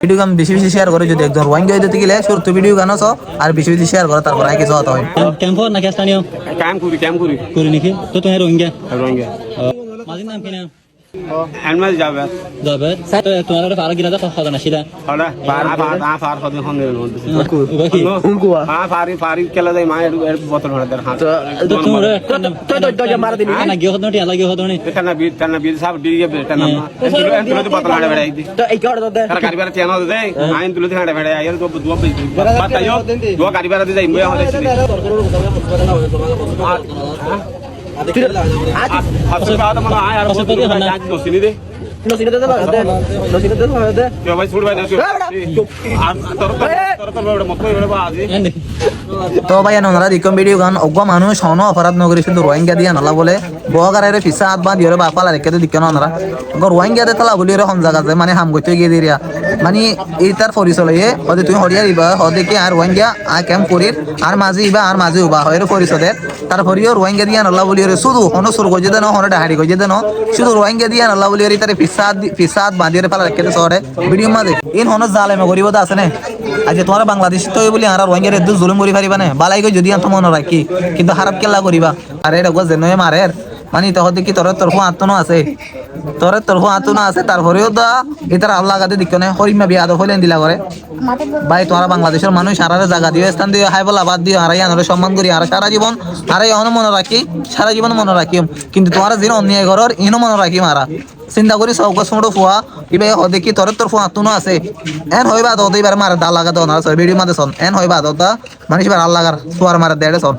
video গান বেশি বেশি শেয়ার করে যদি একজন রোহিঙ্গা দিতে গেলে শুরু ভিডিও গান আছো আর বেশি বেশি শেয়ার করে তারপর আগে কিছু হতে হয় ক্যাম্প নাকি স্থানীয় কাম করি করি নাকি তো তুমি রোহিঙ্গা রোহিঙ্গা মাঝির নাম কি নাম হেলমেট যাবে যাবে তোমার একটা পারা গিলা তো খাওয়া না সেটা হলা পার হদে হন্দে বাকি পারি কেলা যাই মা এর বোতল ভরে দেন হাত তো তোমার তো মারা দিলি না গিয়ে হদনটি লাগি হদনি টানা বীর সব দিয়ে টানা তুলে তো বোতল হাড়ে বেড়াই দি তো এই কাড় দে কার গাড়ি বেড়া চেনা দে আইন তুলে হাড়ে বেড়াই আইর তো দুয়া বাতাইও দুয়া গাড়ি বেড়া দি যাই মই হলে আসলে বাদ মানে আয় আর দোসিনি দে নসিনে দে দে কেউ ভাই ছুড় ভাই না আর তোর মত করে বাজি তো ভাই ওনারা দেখুন ভিডিও গান অজ্ঞ মানুষ হন অপরাধ নগরী শুধু রোহিঙ্গা দিয়া নালা বলে বগারে ফিসা হাত বা দিয়ে বাপালা রেখে দেখে ওনারা রোহিঙ্গা দে তালা বলি হম জায়গা যায় মানে হাম গইতে গিয়ে দিয়া মানে এই তার পরিচয় হদে তুমি হরিয়া দিবা হদে কি আর রোহিঙ্গা আ ক্যাম্প করির আর মাঝে ইবা আর মাঝে উবা হয় পরিচয় তারপরেও রোহিঙ্গা দিয়া নালা বলি শুধু হন সুর গজে দেন হন ডাহাড়ি গজে দেন শুধু রোহিঙ্গা দিয়া নালা বলি তার ফিসা হাত বাঁধিয়ে পালা রেখে শহরে ভিডিও মাঝে ইন হন জালেমে গরিব আছে না আজ তোমার বাংলাদেশ তো বলি আর রোহিঙ্গার এদু জুলুম করি পারিবা না বালাই গই যদি আন্ত মনে রাখি কিন্তু খারাপ কেলা করিবা আর এটা গো যেন মারের মানে তখন দেখি তোর তরফ আত্মনো আছে তোর তরফ আত্মনো আছে তারপরেও দা এটার আল্লাহ গাতে দিক না হরিমা বিয়া আদব হইলেন দিলা করে ভাই তোরা বাংলাদেশের মানুষ সারারে জায়গা দিও স্থান দিও হাই বলা বাদ দিও হারাই আনরে সম্মান করি আর সারা জীবন হারাই অন মনে রাখি সারা জীবন মনে রাখি কিন্তু তোমার যিনি অন্যায় ঘরের ইনো মনে রাখি মারা চিন্তা করি চৌকা সুমড়ো ফুয়া ইবে দেখি তোর তোর ফুয়া আত্মনো আছে এন হইবা তো এবার মারে দা লাগা দন আর ভিডিও মাঝে সন এন হইবা তো মানুষ এবার আল্লাহর সুয়ার মারে দেড়ে সন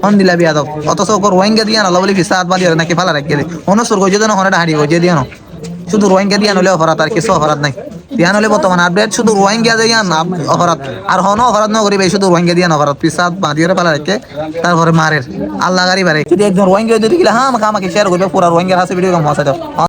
হন দিলা বিয়া দাও অত চৌক রোহিঙ্গা দিয়া না বলি ফিসা হাত বাঁধিয়ে নাকি ফালা রাখি অনুসুর গজে দেন হনে হাঁড়ি গজে দিয়ে নো শুধু রোহিঙ্গা দিয়া নলে অপরাধ আর কিছু অপরাধ নাই দিয়া নলে বর্তমান আপডেট শুধু রোহিঙ্গা দিয়া না অপরাধ আর হনো অপরাধ ন করিবে শুধু রোহিঙ্গা দিয়া অপরাধ ফিসা হাত বাঁধিয়ে ফালা রাখে তারপরে মারের আল্লাহ গাড়ি বাড়ে যদি একজন রোহিঙ্গা যদি গেলে হ্যাঁ আমাকে শেয়ার করবে পুরা রোহিঙ্গার হাসে ভিডিও কম হসে